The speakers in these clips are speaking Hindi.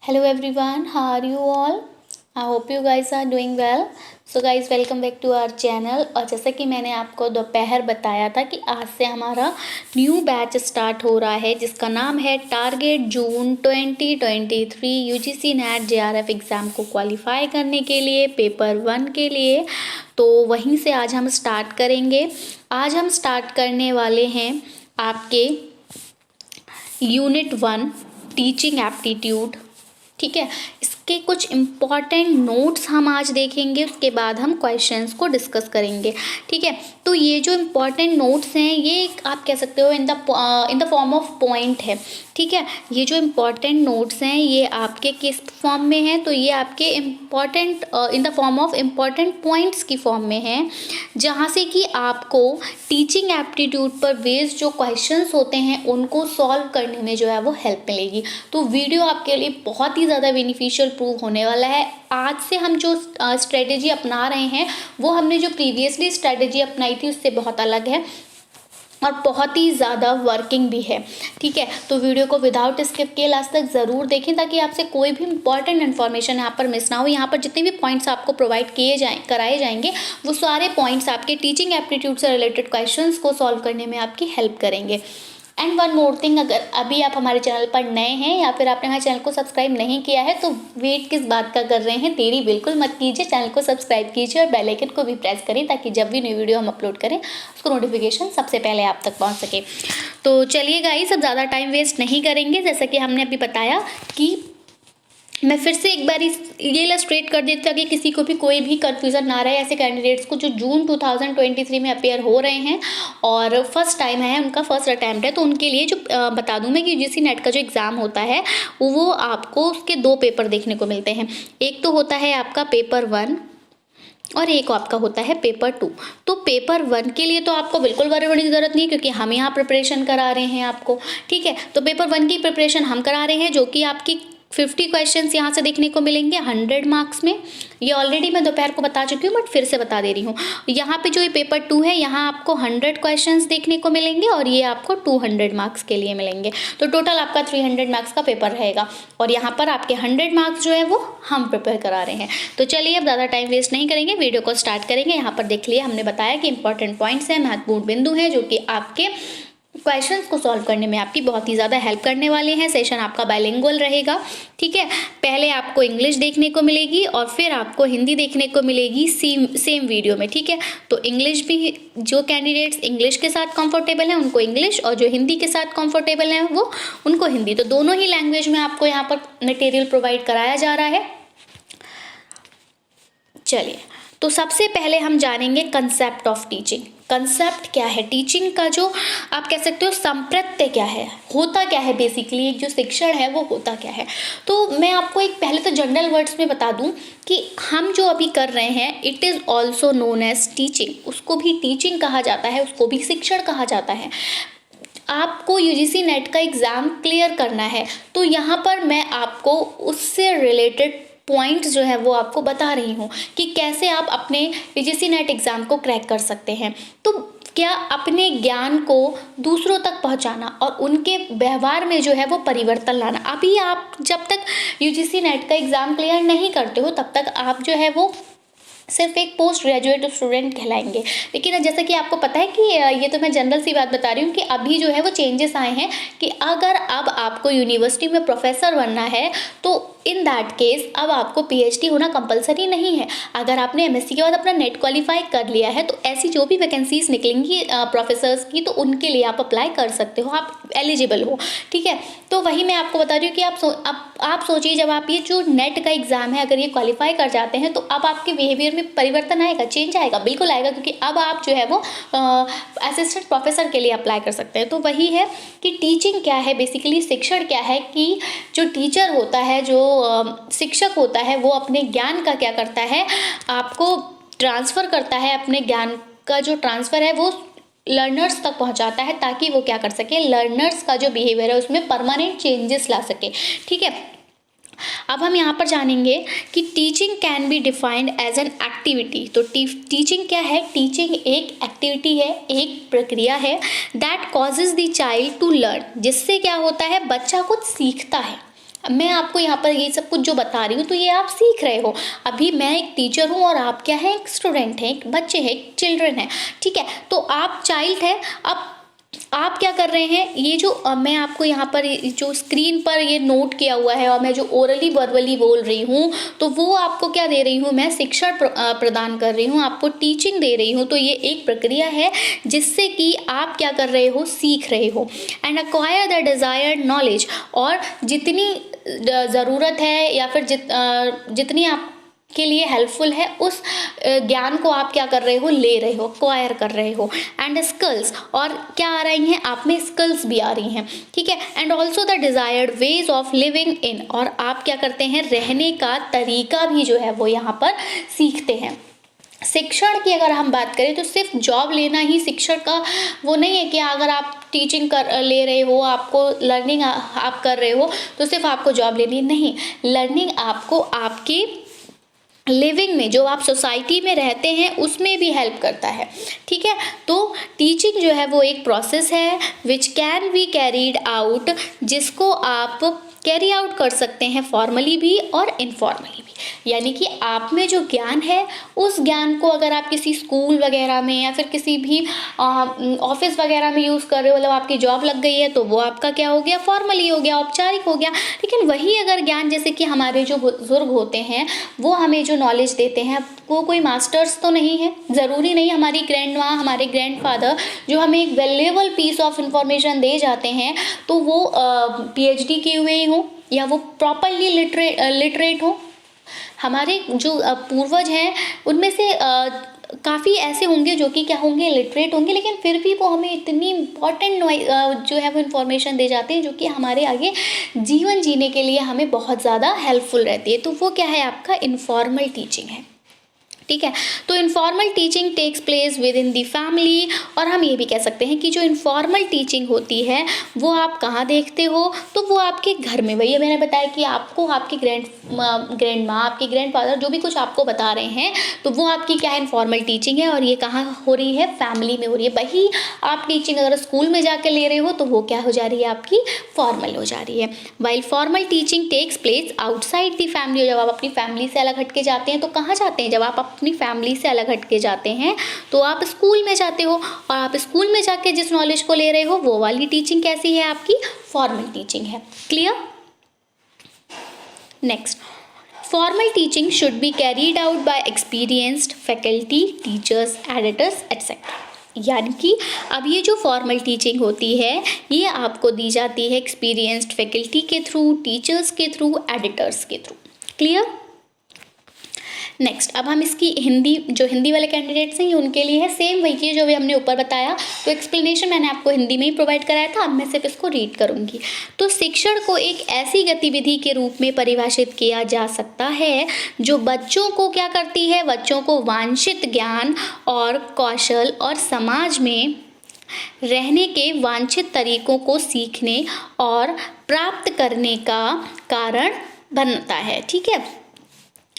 Hello everyone, how are you all? I hope you guys are doing well. So guys, welcome back to our channel। और जैसा कि मैंने आपको दोपहर बताया था कि आज से हमारा न्यू बैच स्टार्ट हो रहा है जिसका नाम है टारगेट जून 2023 यूजीसी नेट जेआरएफ एग्ज़ाम को क्वालिफाई करने के लिए पेपर 1 के लिए। तो वहीं से आज हम स्टार्ट करेंगे। आज हम स्टार्ट करने वाले हैं आपके यूनिट 1 टीचिंग एप्टीट्यूड। ठीक है, इसके कुछ इम्पॉर्टेंट नोट्स हम आज देखेंगे, उसके बाद हम क्वेश्चंस को डिस्कस करेंगे। ठीक है, तो ये जो इम्पॉर्टेंट नोट्स हैं ये आप कह सकते हो in the form of point है। ठीक है, ये जो इम्पॉर्टेंट नोट्स हैं ये आपके किस फॉर्म में हैं, तो ये आपके important in the form of important points की फॉर्म में हैं, जहाँ से कि आपको टीचिंग एप्टीट्यूड पर बेस्ड जो क्वेश्चंस होते हैं उनको सॉल्व करने में जो है वो हेल्प मिलेगी। तो वीडियो आपके लिए बहुत ही ज़्यादा बेनिफिशियल प्रूव होने वाला है। आज से हम जो स्ट्रेटेजी अपना रहे हैं वो हमने जो प्रीवियसली स्ट्रेटेजी अपनाई थी उससे बहुत अलग है और बहुत ही ज़्यादा वर्किंग भी है। ठीक है, तो वीडियो को विदाउट स्किप किए लास्ट तक ज़रूर देखें ताकि आपसे कोई भी इंपॉर्टेंट इन्फॉर्मेशन यहाँ पर मिस ना हो। यहाँ पर जितने भी पॉइंट्स आपको प्रोवाइड कराए जाएंगे वो सारे पॉइंट्स आपके टीचिंग एप्टीट्यूड से रिलेटेड क्वेश्चंस को सॉल्व करने में आपकी हेल्प करेंगे। एंड वन मोर थिंग, अगर अभी आप हमारे चैनल पर नए हैं या फिर आपने हमारे चैनल को सब्सक्राइब नहीं किया है तो वेट किस बात का कर रहे हैं, देरी बिल्कुल मत कीजिए, चैनल को सब्सक्राइब कीजिए और बेल आइकन को भी प्रेस करें ताकि जब भी न्यू वीडियो हम अपलोड करें उसको नोटिफिकेशन सबसे पहले आप तक पहुंच सके। तो चलिए गाइस, अब ज़्यादा टाइम वेस्ट नहीं करेंगे। जैसा कि हमने अभी बताया कि मैं फिर से एक बार ये इलस्ट्रेट कर देती ताकि किसी को भी कोई भी कन्फ्यूज़न ना रहे ऐसे कैंडिडेट्स को जो जून 2023 में अपेयर हो रहे हैं और फर्स्ट टाइम है, उनका फर्स्ट अटैम्प्ट है, तो उनके लिए जो बता दूं मैं कि यूजीसी नेट का जो एग्ज़ाम होता है वो आपको उसके 2 पेपर देखने को मिलते हैं। एक तो होता है आपका पेपर 1 और एक आपका होता है पेपर 2। तो पेपर 1 के लिए तो आपको बिल्कुल वरी होने की ज़रूरत नहीं क्योंकि हम यहाँ प्रिपरेशन करा रहे हैं आपको। ठीक है, तो पेपर 1 की प्रिपरेशन हम करा रहे हैं जो कि आपकी 50 क्वेश्चंस यहाँ से देखने को मिलेंगे 100 मार्क्स में। ये ऑलरेडी मैं दोपहर को बता चुकी हूँ बट फिर से बता दे रही हूँ। यहाँ पे जो ये पेपर 2 है यहाँ आपको 100 क्वेश्चंस देखने को मिलेंगे और ये आपको 200 मार्क्स के लिए मिलेंगे। तो टोटल आपका 300 मार्क्स का पेपर रहेगा और यहाँ पर आपके 100 मार्क्स जो है वो हम प्रिपेयर करा रहे हैं। तो चलिए अब ज़्यादा टाइम वेस्ट नहीं करेंगे, वीडियो को स्टार्ट करेंगे। यहाँ पर देख लिया, हमने बताया कि इंपॉर्टेंट पॉइंट्स हैं, महत्वपूर्ण बिंदु हैं जो कि आपके क्वेश्चंस को सॉल्व करने में आपकी बहुत ही ज़्यादा हेल्प करने वाले हैं। सेशन आपका बाइलिंगुअल रहेगा। ठीक है, पहले आपको इंग्लिश देखने को मिलेगी और फिर आपको हिंदी देखने को मिलेगी सेम वीडियो में। ठीक है, तो इंग्लिश भी जो कैंडिडेट्स इंग्लिश के साथ कंफर्टेबल हैं उनको इंग्लिश और जो हिंदी के साथ कंफर्टेबल हैं वो उनको हिंदी। तो दोनों ही लैंग्वेज में आपको यहाँ पर मटेरियल प्रोवाइड कराया जा रहा है। चलिए, तो सबसे पहले हम जानेंगे कंसेप्ट ऑफ टीचिंग। कंसेप्ट क्या है, टीचिंग का जो आप कह सकते हो संप्रत्य क्या है, होता क्या है, बेसिकली एक जो शिक्षण है वो होता क्या है। तो मैं आपको एक पहले तो जनरल वर्ड्स में बता दूं कि हम जो अभी कर रहे हैं it is also known as teaching. उसको भी टीचिंग कहा जाता है, उसको भी शिक्षण कहा जाता है। आपको यूजीसी नेट का एग्ज़ाम क्लियर करना है तो यहाँ पर मैं आपको उससे रिलेटेड पॉइंट्स जो है वो आपको बता रही हूँ कि कैसे आप अपने यूजीसी नेट एग्ज़ाम को क्रैक कर सकते हैं। तो क्या अपने ज्ञान को दूसरों तक पहुँचाना और उनके व्यवहार में जो है वो परिवर्तन लाना। अभी आप जब तक यूजीसी नेट का एग्ज़ाम क्लियर नहीं करते हो तब तक आप जो है वो सिर्फ एक पोस्ट ग्रेजुएट स्टूडेंट कहलाएंगे। लेकिन जैसा कि आपको पता है कि ये तो मैं जनरल सी बात बता रही हूँ कि अभी जो है वो चेंजेस आए हैं कि अगर अब आपको यूनिवर्सिटी में प्रोफेसर बनना है तो इन दैट केस अब आपको पीएचडी होना कंपलसरी नहीं है। अगर आपने एमएससी के बाद अपना नेट क्वालिफाई कर लिया है तो ऐसी जो भी वैकेंसीज निकलेंगी प्रोफेसर्स की तो उनके लिए आप अप्लाई कर सकते हो, आप एलिजिबल हो। ठीक है, तो वही मैं आपको बता रही हूँ कि आप सोचिए जब आप ये जो नेट का एग्ज़ाम है अगर ये क्वालिफाई कर जाते हैं तो अब आपके बिहेवियर में परिवर्तन आएगा, चेंज आएगा, बिल्कुल आएगा, क्योंकि अब आप जो है वो असिस्टेंट प्रोफेसर के लिए अप्लाई कर सकते हैं। तो वही है कि टीचिंग क्या है, बेसिकली शिक्षण क्या है कि जो टीचर होता है, जो शिक्षक होता है वो अपने ज्ञान का क्या करता है, आपको ट्रांसफ़र करता है, अपने ज्ञान का जो ट्रांसफ़र है वो लर्नर्स तक पहुंचाता है ताकि वो क्या कर सके, लर्नर्स का जो बिहेवियर है उसमें परमानेंट चेंजेस ला सके। ठीक है, अब हम यहाँ पर जानेंगे कि teaching can be defined as an activity. तो टीचिंग क्या है, टीचिंग एक एक्टिविटी है, एक प्रक्रिया है that causes the child to learn, जिससे क्या होता है बच्चा कुछ सीखता है। मैं आपको यहाँ पर ये सब कुछ जो बता रही हूँ तो ये आप सीख रहे हो। अभी मैं एक टीचर हूँ और आप क्या है, एक स्टूडेंट है, एक बच्चे हैं, एक चिल्ड्रन है, ठीक है। तो आप चाइल्ड है, अब आप क्या कर रहे हैं, ये जो मैं आपको यहाँ पर जो स्क्रीन पर ये नोट किया हुआ है और मैं जो ओरली वर्बली बोल रही हूँ, तो वो आपको क्या दे रही हूँ, मैं शिक्षण प्रदान कर रही हूँ, आपको टीचिंग दे रही हूँ। तो ये एक प्रक्रिया है जिससे कि आप क्या कर रहे हो, सीख रहे हो। And acquire the desired knowledge, और जितनी ज़रूरत है या फिर जितनी आप के लिए हेल्पफुल है उस ज्ञान को आप क्या कर रहे हो, ले रहे हो, एक्वायर कर रहे हो। एंड स्किल्स, और क्या आ रही हैं आप में, स्किल्स भी आ रही हैं, ठीक है। And also the desired ways of living in, और आप क्या करते हैं, रहने का तरीका भी जो है वो यहाँ पर सीखते हैं। शिक्षण की अगर हम बात करें तो सिर्फ जॉब लेना ही शिक्षण का वो नहीं है कि अगर आप टीचिंग कर ले रहे हो, आपको लर्निंग आप कर रहे हो तो सिर्फ आपको जॉब लेनी, नहीं। लर्निंग आपको आपकी लिविंग में, जो आप सोसाइटी में रहते हैं उसमें भी हेल्प करता है, ठीक है। तो टीचिंग जो है वो एक प्रोसेस है which can be carried out, जिसको आप कैरी आउट कर सकते हैं फॉर्मली भी और इनफॉर्मली भी। यानी कि आप में जो ज्ञान है उस ज्ञान को अगर आप किसी स्कूल वगैरह में या फिर किसी भी ऑफिस वगैरह में यूज़ कर रहे हो, मतलब आपकी जॉब लग गई है, तो वो आपका क्या हो गया, फॉर्मली हो गया, औपचारिक हो गया। लेकिन वही अगर ज्ञान, जैसे कि हमारे जो बुजुर्ग होते हैं वो हमें जो नॉलेज देते हैं, वो कोई मास्टर्स तो नहीं है, ज़रूरी नहीं हमारी ग्रैंड माँ, हमारे ग्रैंड फादर जो हमें एक वैल्यूएबल पीस ऑफ इंफॉर्मेशन दे जाते हैं तो वो PhD किए हुए ही हो या वो प्रॉपरली लिटरेट हो। हमारे जो पूर्वज हैं उनमें से काफ़ी ऐसे होंगे जो कि क्या होंगे, लिटरेट होंगे, लेकिन फिर भी वो हमें इतनी इम्पॉर्टेंट जो है वो इन्फॉर्मेशन दे जाते हैं जो कि हमारे आगे जीवन जीने के लिए हमें बहुत ज़्यादा हेल्पफुल रहती है। तो वो क्या है, आपका इनफॉर्मल टीचिंग है, ठीक है। तो informal teaching takes place within the family, और हम ये भी कह सकते हैं कि जो इनफॉर्मल टीचिंग होती है वो आप कहाँ देखते हो, तो वो आपके घर में। वही मैंने बताया कि आपको आपकी ग्रैंड माँ, आपके ग्रैंड फादर जो भी कुछ आपको बता रहे हैं, तो वो आपकी क्या है, इनफॉर्मल टीचिंग है, और ये कहाँ हो रही है, फैमिली में हो रही है। वही आप टीचिंग अगर स्कूल में जाकर ले रहे हो तो वो क्या हो जा रही है, आपकी फॉर्मल हो जा रही है। While formal teaching takes place outside the family, जब आप अपनी फैमिली से अलग हट के जाते हैं तो कहाँ जाते हैं, जब आप अपनी फैमिली से अलग हट के जाते हैं तो आप स्कूल में जाते हो, और आप स्कूल में जाके जिस नॉलेज को ले रहे हो वो वाली टीचिंग कैसी है, आपकी फॉर्मल टीचिंग है। Clear? Next, formal teaching should be carried out by experienced faculty, teachers, editors etcetera. यानी कि अब ये जो फॉर्मल टीचिंग होती है ये आपको दी जाती है एक्सपीरियंस्ड फैकल्टी के थ्रू, टीचर्स के थ्रू, एडिटर्स के थ्रू। क्लियर? नेक्स्ट, अब हम इसकी हिंदी वाले कैंडिडेट्स हैं उनके लिए है सेम वही चीज़ जो भी हमने ऊपर बताया। तो एक्सप्लेनेशन मैंने आपको हिंदी में ही प्रोवाइड कराया था, अब मैं सिर्फ इसको रीड करूँगी। तो शिक्षण को एक ऐसी गतिविधि के रूप में परिभाषित किया जा सकता है जो बच्चों को क्या करती है, बच्चों को वांछित ज्ञान और कौशल और समाज में रहने के वांछित तरीकों को सीखने और प्राप्त करने का कारण बनता है। ठीक है,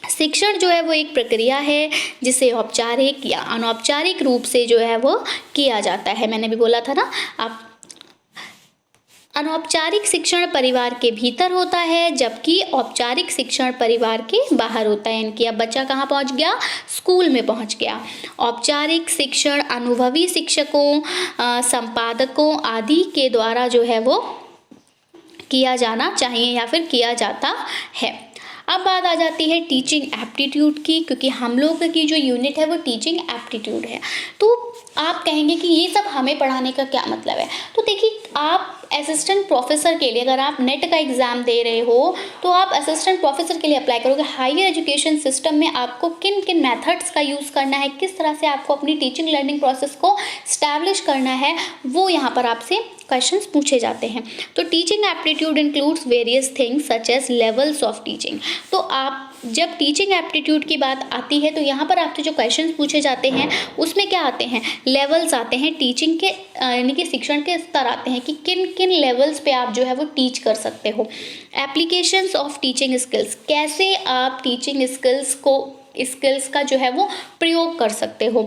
शिक्षण जो है वो एक प्रक्रिया है जिसे औपचारिक या अनौपचारिक रूप से जो है वो किया जाता है। मैंने भी बोला था ना, आप अनौपचारिक शिक्षण परिवार के भीतर होता है जबकि औपचारिक शिक्षण परिवार के बाहर होता है। इनकी अब बच्चा कहाँ पहुँच गया, स्कूल में पहुँच गया। औपचारिक शिक्षण अनुभवी शिक्षकों, संपादकों आदि के द्वारा जो है वो किया जाना चाहिए या फिर किया जाता है। अब बात आ जाती है टीचिंग एप्टीट्यूड की, क्योंकि हम लोग की जो यूनिट है वो टीचिंग एप्टीट्यूड है। तो आप कहेंगे कि ये सब हमें पढ़ाने का क्या मतलब है। तो देखिए, आप असिस्टेंट प्रोफेसर के लिए अगर आप नेट का एग्ज़ाम दे रहे हो तो आप असिस्टेंट प्रोफेसर के लिए अप्लाई करोगे। हायर एजुकेशन सिस्टम में आपको किन किन मेथड्स का यूज़ करना है, किस तरह से आपको अपनी टीचिंग लर्निंग प्रोसेस को स्टैब्लिश करना है, वो यहाँ पर आपसे क्वेश्चंस पूछे जाते हैं। तो teaching aptitude includes various things such as levels of teaching. तो आप जब टीचिंग एप्टीट्यूड की बात आती है तो यहाँ पर आपसे जो क्वेश्चंस पूछे जाते हैं उसमें क्या आते हैं, लेवल्स आते हैं टीचिंग के, यानी कि शिक्षण के स्तर आते हैं कि किन किन लेवल्स पे आप जो है वो टीच कर सकते हो। एप्लीकेशंस ऑफ टीचिंग स्किल्स, कैसे आप टीचिंग स्किल्स का जो है वो प्रयोग कर सकते हो।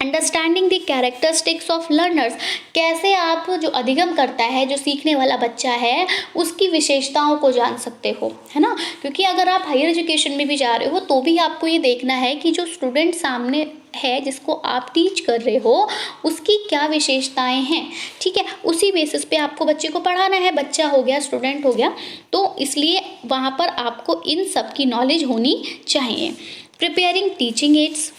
Understanding the characteristics of learners, कैसे आप जो अधिगम करता है, जो सीखने वाला बच्चा है, उसकी विशेषताओं को जान सकते हो, है ना। क्योंकि अगर आप हायर एजुकेशन में भी जा रहे हो तो भी आपको ये देखना है कि जो स्टूडेंट सामने है, जिसको आप टीच कर रहे हो, उसकी क्या विशेषताएं हैं, ठीक है। उसी बेसिस पे आपको बच्चे को पढ़ाना है, बच्चा हो गया, स्टूडेंट हो गया, तो इसलिए वहाँ पर आपको इन सब की नॉलेज होनी चाहिए। प्रिपेयरिंग टीचिंग एड्स,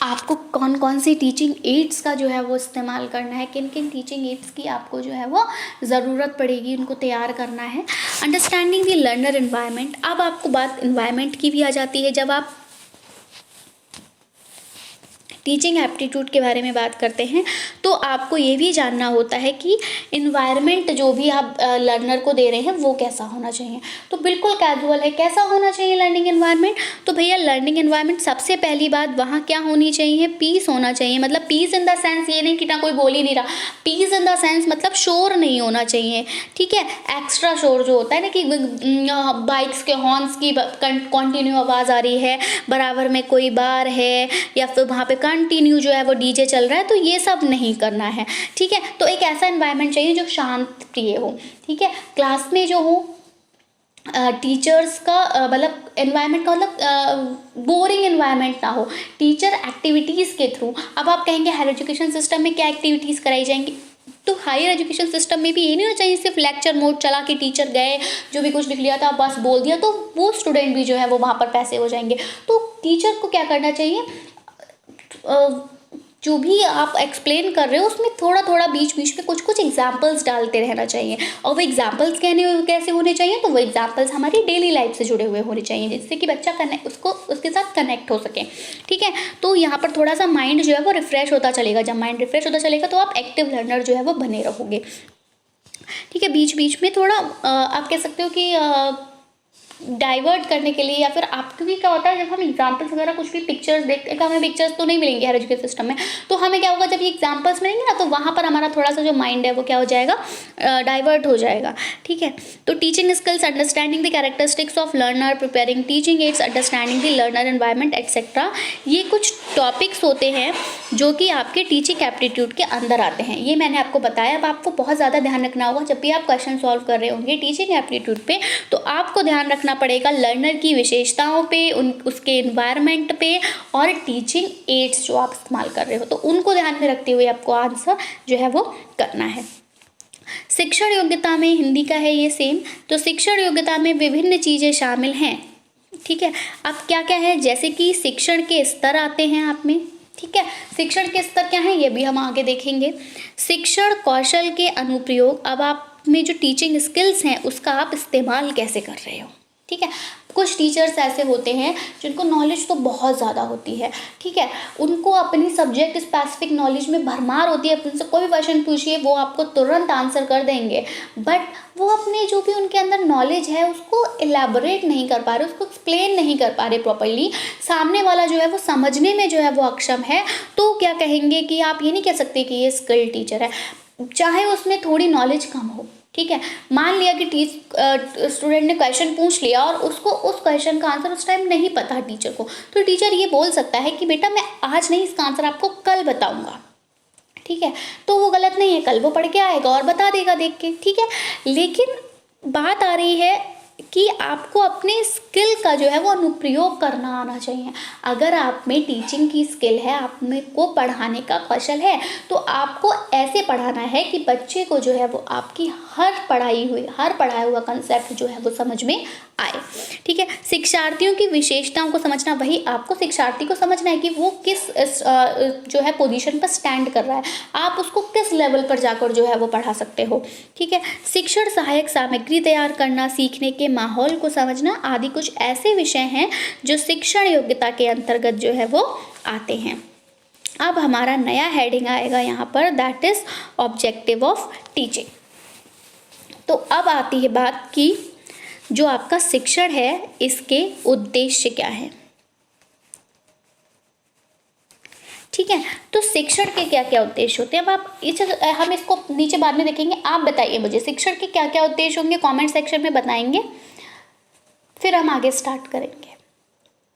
आपको कौन कौन सी टीचिंग एड्स का जो है वो इस्तेमाल करना है, किन किन टीचिंग एड्स की आपको जो है वो ज़रूरत पड़ेगी, उनको तैयार करना है। अंडरस्टैंडिंग द लर्नर एनवायरनमेंट, अब आपको बात एनवायरनमेंट की भी आ जाती है। जब आप टीचिंग एप्टीट्यूड के बारे में बात करते हैं तो आपको ये भी जानना होता है कि इन्वायरमेंट जो भी आप लर्नर को दे रहे हैं वो कैसा होना चाहिए। तो बिल्कुल कैजुअल है, कैसा होना चाहिए लर्निंग एनवायरनमेंट, तो भैया लर्निंग एनवायरनमेंट सबसे पहली बात वहाँ क्या होनी चाहिए, पीस होना चाहिए। मतलब पीस इन द सेंस ये नहीं कि ना कोई बोल ही नहीं रहा, पीस इन द सेंस मतलब शोर नहीं होना चाहिए, ठीक है। एक्स्ट्रा शोर जो होता है ना कि बाइक्स के हॉर्न्स की कंटिन्यू आवाज़ आ रही है, बराबर में कोई बार है, या फिर वहाँ पे कंटिन्यू जो है वो डीजे चल रहा है, तो ये सब नहीं करना है, ठीक है। तो एक ऐसा एनवायरनमेंट चाहिए जो शांत प्रिय हो, ठीक है। क्लास में जो हो टीचर्स का मतलब एनवायरनमेंट का मतलब बोरिंग एनवायरनमेंट ना हो, टीचर एक्टिविटीज़ के थ्रू। अब आप कहेंगे हायर एजुकेशन सिस्टम में क्या एक्टिविटीज़ कराई जाएंगी, तो हायर एजुकेशन सिस्टम में भी ये नहीं होना चाहिए सिर्फ लेक्चर मोड चला के टीचर गए, जो भी कुछ लिख लिया था बस बोल दिया, तो वो स्टूडेंट भी जो है वो वहाँ पर पैसे हो जाएंगे। तो टीचर को क्या करना चाहिए, जो भी आप एक्सप्लेन कर रहे हो उसमें थोड़ा थोड़ा बीच बीच में कुछ कुछ एग्जाम्पल्स डालते रहना चाहिए। और वो एग्जाम्पल्स कैसे होने चाहिए, तो वो एग्जाम्पल्स हमारी डेली लाइफ से जुड़े हुए होने चाहिए, जिससे कि बच्चा उसके साथ कनेक्ट हो सके, ठीक है। तो यहाँ पर थोड़ा सा माइंड जो है वो रिफ्रेश होता चलेगा। जब माइंड रिफ्रेश होता चलेगा तो आप एक्टिव लर्नर जो है वो बने रहोगे, ठीक है। बीच बीच में थोड़ा आप कह सकते हो कि डाइवर्ट करने के लिए, या फिर आप, क्योंकि क्या होता है जब हम एग्जाम्पल्स वगैरह कुछ भी पिक्चर्स देखते हैं, हमें पिक्चर्स तो नहीं मिलेंगे हर एजुकेशन सिस्टम में, तो हमें क्या होगा जब ये एग्जाम्पल्स मिलेंगे ना, तो वहाँ पर हमारा थोड़ा सा जो माइंड है वो क्या हो जाएगा, डाइवर्ट हो जाएगा, ठीक है। तो teaching skills, understanding the characteristics of learner, preparing teaching ads, understanding the learner environment etcetera, ये कुछ टॉपिक्स होते हैं जो कि आपके टीचिंग एप्टीट्यूड के अंदर आते हैं। ये मैंने आपको बताया। अब आपको बहुत ज़्यादा ध्यान रखना होगा जब भी आप क्वेश्चन सॉल्व कर रहे होंगे टीचिंग एप्टीट्यूड पे, तो आपको ध्यान रखना पड़ेगा लर्नर की विशेषताओं पे, उसके एनवायरनमेंट पे, और टीचिंग एड्स जो आप इस्तेमाल कर रहे हो, तो उनको ध्यान में रखते हुए आपको आंसर जो है वो करना है। शिक्षण योग्यता में, हिंदी का है ये सेम, तो शिक्षण योग्यता में विभिन्न चीज़ें शामिल हैं, ठीक है। अब क्या क्या है, जैसे कि शिक्षण के स्तर आते हैं आप में, ठीक है। शिक्षण के स्तर क्या है ये भी हम आगे देखेंगे। शिक्षण कौशल के अनुप्रयोग, अब आप में जो टीचिंग स्किल्स हैं उसका आप इस्तेमाल कैसे कर रहे हो, ठीक है। कुछ टीचर्स ऐसे होते हैं जिनको नॉलेज तो बहुत ज़्यादा होती है, ठीक है, उनको अपनी सब्जेक्ट स्पेसिफिक नॉलेज में भरमार होती है, उनसे कोई भी क्वेश्चन पूछिए वो आपको तुरंत आंसर कर देंगे, बट वो अपने जो भी उनके अंदर नॉलेज है उसको एलैबोरेट नहीं कर पा रहे, उसको एक्सप्लेन नहीं कर पा रहे प्रॉपर्ली। सामने वाला जो है वो समझने में जो है वो अक्षम है, तो क्या कहेंगे कि आप ये नहीं कह सकते कि ये स्किल्ड टीचर है, चाहे उसमें थोड़ी नॉलेज कम हो, ठीक है। मान लिया कि स्टूडेंट ने क्वेश्चन पूछ लिया और उसको उस क्वेश्चन का आंसर उस टाइम नहीं पता टीचर को, तो टीचर ये बोल सकता है कि बेटा मैं आज नहीं इसका आंसर आपको कल बताऊंगा, ठीक है। तो वो गलत नहीं है, कल वो पढ़ के आएगा और बता देगा देख के, ठीक है। लेकिन बात आ रही है कि आपको अपने स्किल का जो है वो अनुप्रयोग करना आना चाहिए। अगर आप में टीचिंग की स्किल है, आप में को पढ़ाने का कौशल है, तो आपको ऐसे पढ़ाना है कि बच्चे को जो है वो आपकी हर पढ़ाया हुआ कंसेप्ट जो है वो समझ में आए, ठीक है। शिक्षार्थियों की विशेषताओं को समझना, वही आपको शिक्षार्थी को समझना है कि वो किस जो है पोजीशन पर स्टैंड कर रहा है, आप उसको किस लेवल पर जाकर जो है वो पढ़ा सकते हो, ठीक है। शिक्षण सहायक सामग्री तैयार करना, सीखने के माहौल को समझना आदि कुछ ऐसे विषय हैं जो शिक्षण योग्यता के अंतर्गत जो है वो आते हैं। अब हमारा नया हेडिंग आएगा यहाँ पर, that is objective of teaching. तो अब आती है बात कि जो आपका शिक्षण है इसके उद्देश्य क्या है, ठीक है। तो शिक्षण के क्या क्या उद्देश्य होते हैं, अब हम इसको नीचे बाद में देखेंगे। आप बताइए मुझे शिक्षण के क्या क्या उद्देश्य होंगे, कमेंट सेक्शन में बताएंगे, फिर हम आगे स्टार्ट करेंगे।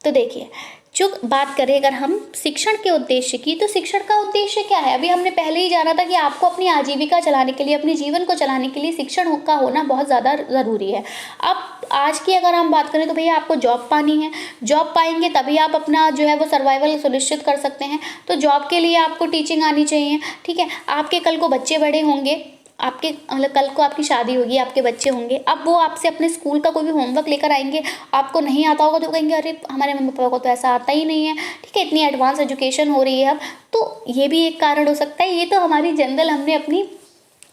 तो देखिए, जो बात करें अगर हम शिक्षण के उद्देश्य की, तो शिक्षण का उद्देश्य क्या है? अभी हमने पहले ही जाना था कि आपको अपनी आजीविका चलाने के लिए, अपने जीवन को चलाने के लिए शिक्षण का होना बहुत ज़्यादा ज़रूरी है। अब आज की अगर हम बात करें तो भैया आपको जॉब पानी है, जॉब पाएंगे तभी आप अपना जो है वो सर्वाइवल सुनिश्चित कर सकते हैं। तो जॉब के लिए आपको टीचिंग आनी चाहिए, ठीक है। आपके कल को बच्चे बड़े होंगे, आपके मतलब कल को आपकी शादी होगी, आपके बच्चे होंगे, अब वो आपसे अपने स्कूल का कोई भी होमवर्क लेकर आएंगे, आपको नहीं आता होगा तो कहेंगे अरे हमारे मम्मी पापा को तो ऐसा आता ही नहीं है, ठीक है। इतनी एडवांस एजुकेशन हो रही है अब, तो ये भी एक कारण हो सकता है। ये तो हमारी जनरल हमने अपनी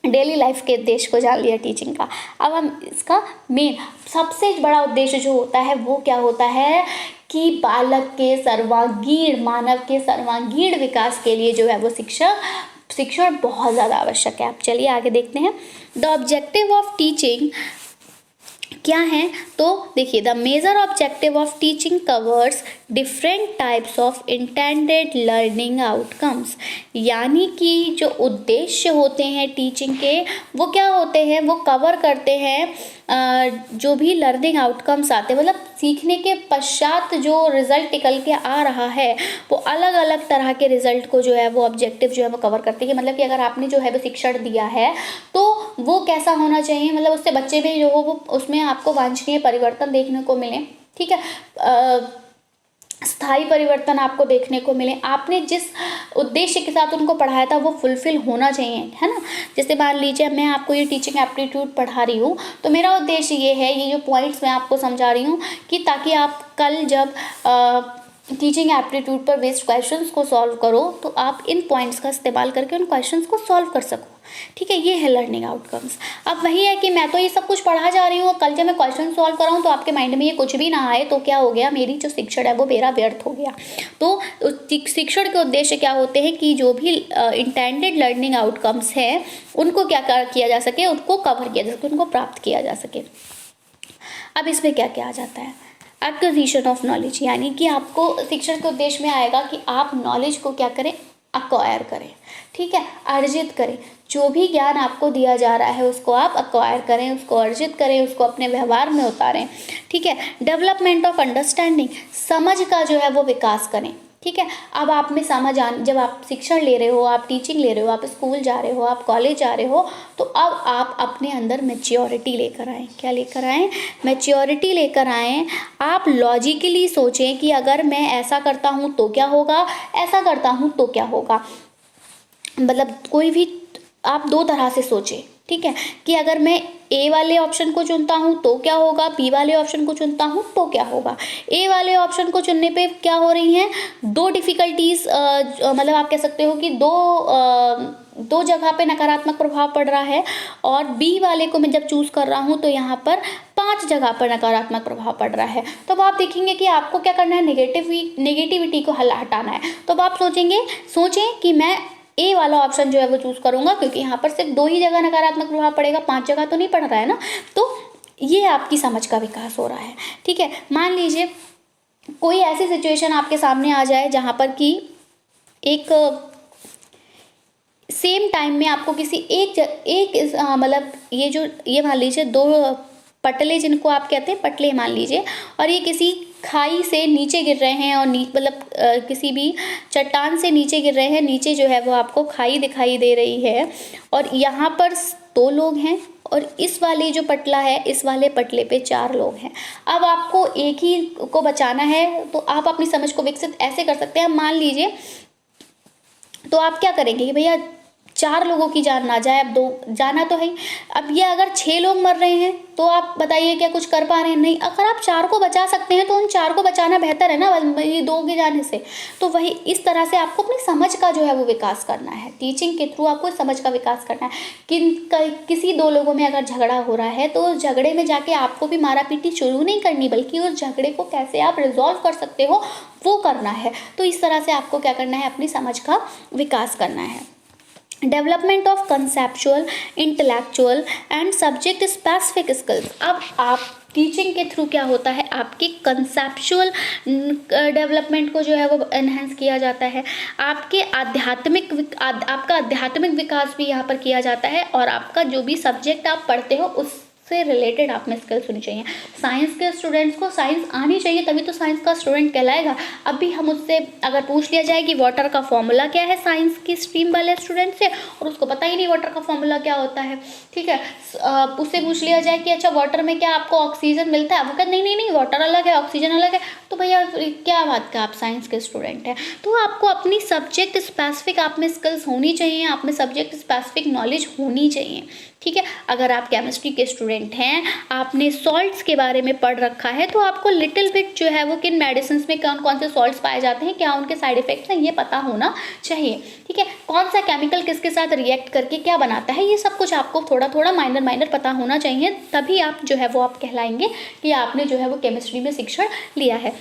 डेली लाइफ के उद्देश्य को जान लिया टीचिंग का। अब हम इसका मेन सबसे बड़ा उद्देश्य जो होता है वो क्या होता है कि बालक के सर्वांगीण, मानव के सर्वांगीण विकास के लिए जो है वो शिक्षण बहुत ज़्यादा आवश्यक है। आप चलिए आगे देखते हैं। द ऑब्जेक्टिव ऑफ टीचिंग क्या है? तो देखिए, the major objective of teaching covers different types of intended learning outcomes. यानी कि जो उद्देश्य होते हैं टीचिंग के वो क्या होते हैं, वो कवर करते हैं जो भी लर्निंग आउटकम्स आते हैं, मतलब सीखने के पश्चात जो रिजल्ट निकल के आ रहा है वो अलग अलग तरह के रिजल्ट को जो है वो ऑब्जेक्टिव जो है वो कवर करते हैं। मतलब कि अगर आपने जो है वो शिक्षण दिया है तो वो कैसा होना चाहिए, मतलब उससे बच्चे में जो हो वो उसमें आपको वांछनीय परिवर्तन देखने को मिले, ठीक है, स्थायी परिवर्तन आपको देखने को मिले, आपने जिस उद्देश्य के साथ उनको पढ़ाया था वो फुलफिल होना चाहिए, है ना। जैसे मान लीजिए मैं आपको ये टीचिंग एप्टीट्यूड पढ़ा रही हूँ, तो मेरा उद्देश्य ये है, ये जो पॉइंट्स मैं आपको समझा रही हूँ कि ताकि आप कल जब टीचिंग एप्टीट्यूड पर बेस्ड क्वेश्चंस को सॉल्व करो तो आप इन पॉइंट्स का इस्तेमाल करके उन क्वेश्चंस को सॉल्व कर सको, ठीक है। ये है लर्निंग आउटकम्स। अब वही है कि मैं तो ये सब कुछ पढ़ा जा रही हूँ, कल जब मैं क्वेश्चन सॉल्व कर रहा हूँ तो आपके माइंड में ये कुछ भी ना आए तो क्या हो गया, मेरी जो शिक्षण है वो मेरा व्यर्थ हो गया। तो शिक्षण के उद्देश्य क्या होते हैं कि जो भी इंटेंडेड लर्निंग आउटकम्स हैं उनको क्या किया जा सके, उनको कवर किया जा सके, उनको प्राप्त किया जा सके। अब इसमें क्या क्या आ जाता है, एक्विजिशन ऑफ नॉलेज, यानी कि आपको शिक्षण के उद्देश्य में आएगा कि आप नॉलेज को क्या करें, अक्वायर करें, ठीक है, अर्जित करें। जो भी ज्ञान आपको दिया जा रहा है उसको आप अक्वायर करें, उसको अर्जित करें, उसको अपने व्यवहार में उतारें, ठीक है। डेवलपमेंट ऑफ अंडरस्टैंडिंग, समझ का जो है वो विकास करें, ठीक है। अब आप में समझ जब आप शिक्षण ले रहे हो, आप टीचिंग ले रहे हो, आप स्कूल जा रहे हो, आप कॉलेज जा रहे हो, तो अब आप अपने अंदर मैच्योरिटी लेकर आएँ। क्या लेकर आएँ? मैच्योरिटी लेकर आएँ। आप लॉजिकली सोचें कि अगर मैं ऐसा करता हूँ तो क्या होगा, ऐसा करता हूँ तो क्या होगा। मतलब कोई भी आप दो तरह से सोचें, ठीक है, कि अगर मैं ए वाले ऑप्शन को चुनता हूँ तो क्या होगा, बी वाले ऑप्शन को चुनता हूँ तो क्या होगा। ए वाले ऑप्शन को चुनने पे क्या हो रही हैं, दो डिफ़िकल्टीज, मतलब आप कह सकते हो कि दो जगह पे नकारात्मक प्रभाव पड़ रहा है, और बी वाले को मैं जब चूज़ कर रहा हूँ तो यहाँ पर 5 जगह पर नकारात्मक प्रभाव पड़ रहा है। तो अब आप देखेंगे कि आपको क्या करना है, नेगेटिविटी को हटाना है। तो अब आप सोचें कि मैं ए वाला ऑप्शन जो है वो चूज़ करूँगा, क्योंकि यहाँ पर सिर्फ 2 ही जगह नकारात्मक प्रभाव पड़ेगा, 5 जगह तो नहीं पड़ रहा है ना। तो ये आपकी समझ का विकास हो रहा है, ठीक है। मान लीजिए कोई ऐसी सिचुएशन आपके सामने आ जाए जहाँ पर कि एक सेम टाइम में आपको किसी एक मतलब ये मान लीजिए 2 पटले, जिनको आप कहते हैं पटले मान लीजिए, और ये किसी खाई से नीचे गिर रहे हैं, और मतलब किसी भी चट्टान से नीचे गिर रहे हैं। नीचे जो है वो आपको खाई दिखाई दे रही है, और यहाँ पर 2 लोग हैं, और इस वाले जो पटला है, इस वाले पटले पे 4 लोग हैं। अब आपको एक ही को बचाना है, तो आप अपनी समझ को विकसित ऐसे कर सकते हैं। मान लीजिए तो आप क्या करेंगे कि भैया 4 लोगों की जान ना जाए, अब 2 जाना तो है। अब ये अगर 6 लोग मर रहे हैं तो आप बताइए क्या कुछ कर पा रहे हैं? नहीं। अगर आप 4 को बचा सकते हैं तो उन 4 को बचाना बेहतर है ना, ये 2 के जाने से। तो वही इस तरह से आपको अपनी समझ का जो है वो विकास करना है। टीचिंग के थ्रू आपको समझ का विकास करना है। किसी 2 लोगों में अगर झगड़ा हो रहा है तो उस झगड़े में जाके आपको भी मारा पीटी शुरू नहीं करनी, बल्कि उस झगड़े को कैसे आप रिजॉल्व कर सकते हो वो करना है। तो इस तरह से आपको क्या करना है, अपनी समझ का विकास करना है। Development of conceptual, intellectual and subject specific skills. अब आप टीचिंग के थ्रू क्या होता है, आपकी कंसेप्चुअल डेवलपमेंट को जो है वो एनहेंस किया जाता है। आपका आध्यात्मिक विकास भी यहाँ पर किया जाता है, और आपका जो भी सब्जेक्ट आप पढ़ते हो उस से रिलेटेड आप में स्किल्स होनी चाहिए। साइंस के स्टूडेंट्स को साइंस आनी चाहिए, तभी तो साइंस का स्टूडेंट कहलाएगा। अब भी हम उससे अगर पूछ लिया जाए कि वाटर का फॉर्मूला क्या है साइंस की स्ट्रीम वाले स्टूडेंट से, और उसको पता ही नहीं वाटर का फॉर्मूला क्या होता है, ठीक है, उससे पूछ लिया जाए कि अच्छा वाटर में क्या आपको ऑक्सीजन मिलता है, वो कहते नहीं नहीं नहीं वाटर अलग है ऑक्सीजन अलग है, तो भैया क्या बात का आप साइंस के स्टूडेंट हैं। तो आपको अपनी सब्जेक्ट स्पेसिफिक आप में स्किल्स होनी चाहिए, आप में सब्जेक्ट स्पेसिफिक नॉलेज होनी चाहिए, ठीक है। अगर आप केमिस्ट्री के स्टूडेंट हैं, आपने सॉल्ट्स के बारे में पढ़ रखा है, तो आपको लिटिल बिट जो है वो किन मेडिसिन में कौन कौन से सॉल्ट्स पाए जाते हैं, क्या उनके साइड इफेक्ट्स हैं, ये पता होना चाहिए, ठीक है। कौन सा केमिकल किसके साथ रिएक्ट करके क्या बनाता है, ये सब कुछ आपको थोड़ा थोड़ा माइनर पता होना चाहिए, तभी आप जो है वो आप कहलाएंगे कि आपने जो है वो केमिस्ट्री में शिक्षण लिया है।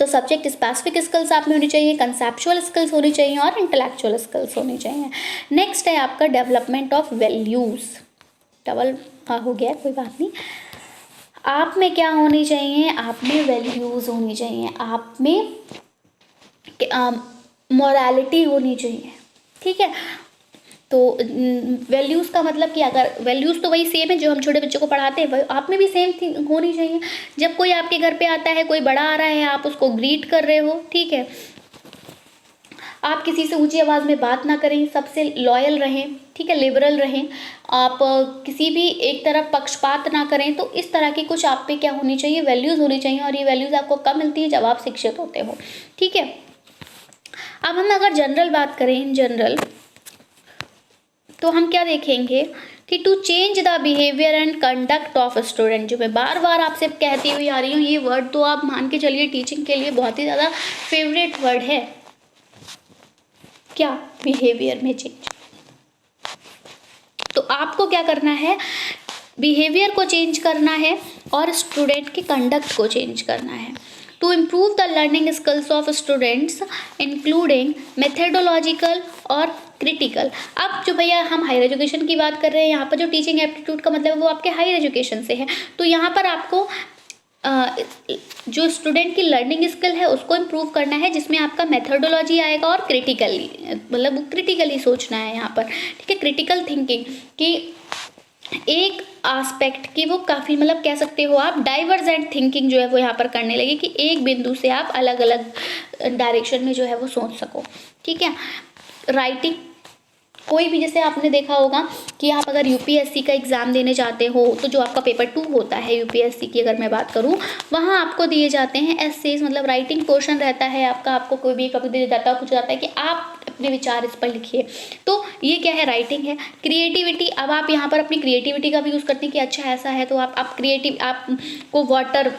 तो सब्जेक्ट स्पेसिफिक स्किल्स आप में होनी चाहिए, कंसेप्चुअल स्किल्स होनी चाहिए और इंटेलेक्चुअल स्किल्स होनी चाहिए। नेक्स्ट है आपका डेवलपमेंट ऑफ वैल्यूज़, डबल हो गया कोई बात नहीं। आप में क्या होनी चाहिए, आप में वैल्यूज़ होनी चाहिए, आप में मोरालिटी होनी चाहिए, ठीक है। तो वैल्यूज़ का मतलब कि अगर वैल्यूज़ तो वही सेम है जो हम छोटे बच्चों को पढ़ाते हैं, आप में भी सेम थिंग होनी चाहिए। जब कोई आपके घर पे आता है, कोई बड़ा आ रहा है, आप उसको ग्रीट कर रहे हो, ठीक है, आप किसी से ऊंची आवाज़ में बात ना करें, सबसे लॉयल रहें, ठीक है, लिबरल रहें, आप किसी भी एक तरफ पक्षपात ना करें। तो इस तरह की कुछ आप पे क्या होनी चाहिए, वैल्यूज़ होनी चाहिए, और ये वैल्यूज़ आपको कब मिलती है, जब आप शिक्षित होते हो, ठीक है। अब हम अगर जनरल बात करें, इन जनरल, तो हम क्या देखेंगे कि to change the behaviour and conduct of student, जो मैं बार बार आपसे कहती हुई आ रही हूँ, ये वर्ड तो आप मान के चलिए टीचिंग के लिए बहुत ही ज़्यादा फेवरेट वर्ड है। क्या, बिहेवियर में चेंज। तो आपको क्या करना है, बिहेवियर को चेंज करना है और स्टूडेंट के कंडक्ट को चेंज करना है। To improve the learning skills of students including methodological और क्रिटिकल। अब जो भैया हम हायर एजुकेशन की बात कर रहे हैं, यहाँ पर जो टीचिंग एप्टीट्यूड का मतलब है वो आपके हायर एजुकेशन से है। तो यहाँ पर आपको जो स्टूडेंट की लर्निंग स्किल है उसको इम्प्रूव करना है, जिसमें आपका मेथडोलॉजी आएगा और क्रिटिकली, मतलब क्रिटिकली सोचना है यहाँ पर, ठीक है, क्रिटिकल थिंकिंग कि एक आस्पेक्ट की वो काफ़ी, मतलब कह सकते हो आप डाइवर्जेंट थिंकिंग जो है वो यहाँ पर करने लगे कि एक बिंदु से आप अलग अलग डायरेक्शन में जो है वो सोच सको, ठीक है। राइटिंग, कोई भी, जैसे आपने देखा होगा कि आप अगर यूपीएससी का एग्ज़ाम देने जाते हो, तो जो आपका पेपर 2 होता है यूपीएससी की अगर मैं बात करूँ, वहाँ आपको दिए जाते हैं एसेज, मतलब राइटिंग पोर्शन रहता है आपका, आपको कोई भी कभी दिया जाता है, पूछा जाता है कि आप अपने विचार इस पर लिखिए। तो ये क्या है, राइटिंग है। क्रिएटिविटी, अब आप यहाँ पर अपनी क्रिएटिविटी का भी यूज़ करते हैं कि अच्छा ऐसा है तो आप क्रिएटिव, आपको वाटर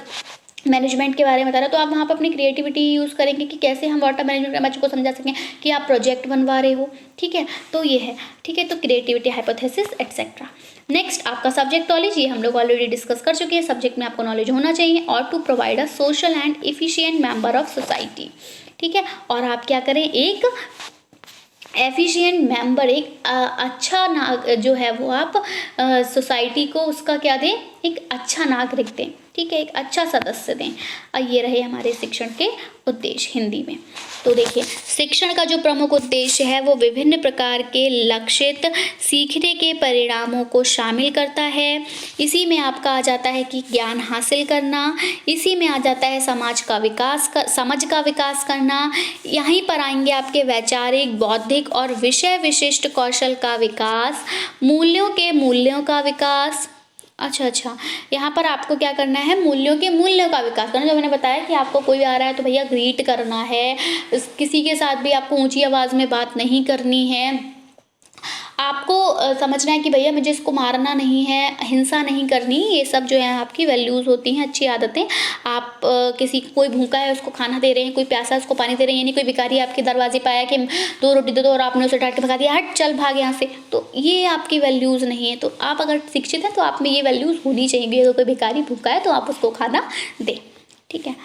मैनेजमेंट के बारे में बता रहा, तो आप वहाँ पर अपनी क्रिएटिविटी यूज़ करेंगे कि कैसे हम वाटर मैनेजमेंट के बच्चों को समझा सकें कि आप प्रोजेक्ट बनवा रहे हो, ठीक है। तो ये है, ठीक है, तो क्रिएटिविटी, हाइपोथेसिस एटसेट्रा। नेक्स्ट आपका सब्जेक्ट नॉलेज, ये हम लोग ऑलरेडी डिस्कस कर चुके हैं, सब्जेक्ट में आपको नॉलेज होना चाहिए। और to provide a social and efficient member of society, ठीक है। और आप क्या करें, एक एफिशिएंट मेंबर, एक अच्छा नाग जो है वो आप सोसाइटी को उसका क्या दें, एक अच्छा नागरिक दें, ठीक है, एक अच्छा सदस्य दें। ये रहे हमारे शिक्षण के उद्देश्य हिंदी में। तो देखिए, शिक्षण का जो प्रमुख उद्देश्य है वो विभिन्न प्रकार के लक्षित सीखने के परिणामों को शामिल करता है। इसी में आपका आ जाता है कि ज्ञान हासिल करना, इसी में आ जाता है समाज का विकास, समझ का विकास करना, यहीं पर आएंगे आपके वैचारिक, बौद्धिक और विषय विशिष्ट कौशल का विकास, मूल्यों का विकास। अच्छा, यहाँ पर आपको क्या करना है, मूल्यों का विकास करना। जो मैंने बताया कि आपको कोई आ रहा है तो भैया ग्रीट करना है, किसी के साथ भी आपको ऊंची आवाज़ में बात नहीं करनी है, आपको समझना है कि भैया मुझे इसको मारना नहीं है, हिंसा नहीं करनी, ये सब जो है आपकी वैल्यूज़ होती हैं, अच्छी आदतें। आप कोई भूखा है उसको खाना दे रहे हैं, कोई प्यासा है उसको पानी दे रहे हैं, यानी कोई भिखारी आपके दरवाजे पे आया कि 2 रोटी दे दो और आपने उसे डांट के भगा दिया, हट चल भाग यहाँ से, तो ये आपकी वैल्यूज़ नहीं है। तो आप अगर शिक्षित हैं तो आप में ये वैल्यूज़ होनी चाहिए, अगर कोई भिखारी भूखा है तो आप उसको खाना दें, ठीक है।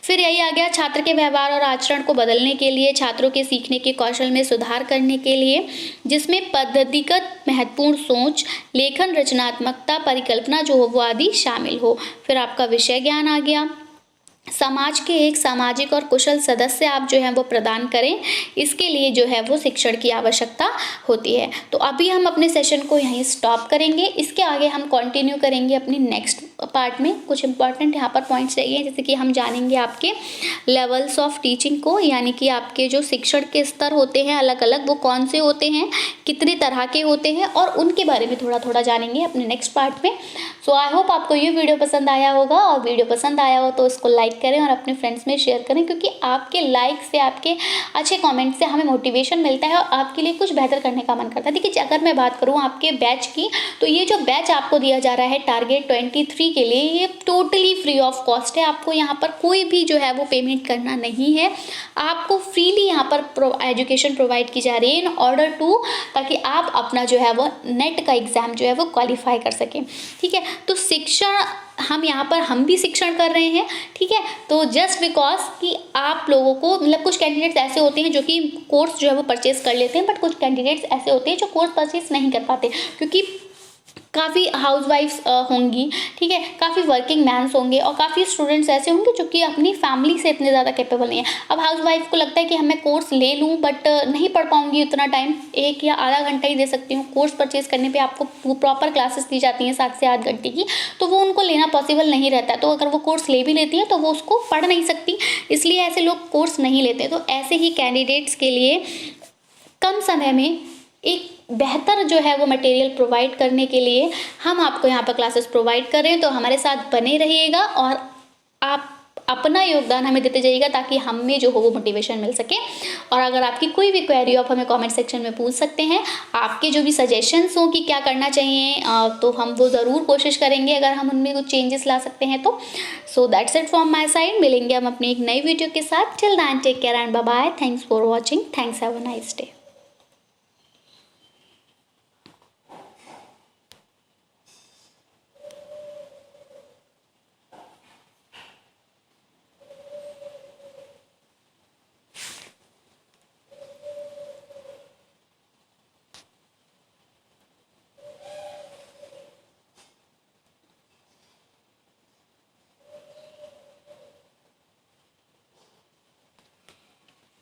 फिर यही आ गया छात्र के व्यवहार और आचरण को बदलने के लिए, छात्रों के सीखने के कौशल में सुधार करने के लिए, जिसमें पद्धतिगत महत्वपूर्ण सोच, लेखन, रचनात्मकता, परिकल्पना जो हो वो आदि शामिल हो। फिर आपका विषय ज्ञान आ गया, समाज के एक सामाजिक और कुशल सदस्य आप जो हैं वो प्रदान करें, इसके लिए जो है वो शिक्षण की आवश्यकता होती है। तो अभी हम अपने सेशन को यहीं स्टॉप करेंगे, इसके आगे हम कंटिन्यू करेंगे अपनी नेक्स्ट पार्ट में। कुछ इंपॉर्टेंट यहाँ पर पॉइंट्स रहेंगे, जैसे कि हम जानेंगे आपके लेवल्स ऑफ टीचिंग को, यानी कि आपके जो शिक्षण के स्तर होते हैं अलग अलग, वो कौन से होते हैं, कितने तरह के होते हैं, और उनके बारे में थोड़ा थोड़ा जानेंगे अपने नेक्स्ट पार्ट में। सो आई होप आपको ये वीडियो पसंद आया होगा, और वीडियो पसंद आया हो तो इसको लाइक करें और अपने फ्रेंड्स में शेयर करें, क्योंकि आपके लाइक से, आपके अच्छे कमेंट से हमें मोटिवेशन मिलता है और आपके लिए कुछ बेहतर करने का मन करता है। देखिए, अगर मैं बात करूँ आपके बैच की, तो ये जो बैच आपको दिया जा रहा है टारगेट 23 के लिए, ये टोटली फ्री ऑफ कॉस्ट है। आपको यहाँ पर कोई भी जो है वो पेमेंट करना नहीं है, आपको फ्रीली यहाँ पर एजुकेशन प्रोवाइड की जा रही है इन ऑर्डर टू, ताकि आप अपना जो है वो नेट का एग्ज़ाम जो है वो क्वालिफाई कर सकें। ठीक है, तो शिक्षण हम यहाँ पर हम भी शिक्षण कर रहे हैं। ठीक है, तो जस्ट बिकॉज कि आप लोगों को, मतलब कुछ कैंडिडेट्स ऐसे होते हैं जो कि कोर्स जो है वो परचेज कर लेते हैं, बट कुछ कैंडिडेट्स ऐसे होते हैं जो कोर्स परचेज नहीं कर पाते, क्योंकि काफ़ी हाउसवाइफ्स होंगी, ठीक है, काफ़ी वर्किंग मैन्स होंगे, और काफ़ी स्टूडेंट्स ऐसे होंगे जो कि अपनी फैमिली से इतने ज़्यादा कैपेबल नहीं है। अब हाउसवाइफ को लगता है कि हमें कोर्स ले लूँ, बट नहीं पढ़ पाऊँगी उतना टाइम, 1 या आधा घंटा ही दे सकती हूँ। कोर्स परचेज करने पे आपको प्रॉपर क्लासेस दी जाती हैं 7 से 8 घंटे की, तो वो उनको लेना पॉसिबल नहीं रहता है। तो अगर वो कोर्स ले भी लेती हैं तो वो उसको पढ़ नहीं सकती, इसलिए ऐसे लोग कोर्स नहीं लेते। तो ऐसे ही कैंडिडेट्स के लिए कम समय में एक बेहतर जो है वो मटेरियल प्रोवाइड करने के लिए हम आपको यहाँ पर क्लासेस प्रोवाइड कर रहे हैं। तो हमारे साथ बने रहिएगा और आप अपना योगदान हमें देते जाइएगा, ताकि हमें जो हो वो मोटिवेशन मिल सके। और अगर आपकी कोई भी क्वेरी हो, आप हमें कमेंट सेक्शन में पूछ सकते हैं। आपके जो भी सजेशंस हो कि क्या करना चाहिए, तो हम वो ज़रूर कोशिश करेंगे, अगर हम उनमें कुछ चेंजेस ला सकते हैं तो। So that's it from my side. मिलेंगे हम अपनी एक नई वीडियो के साथ। Till then take care and bye bye. Thanks for watching. Thanks, have a nice day.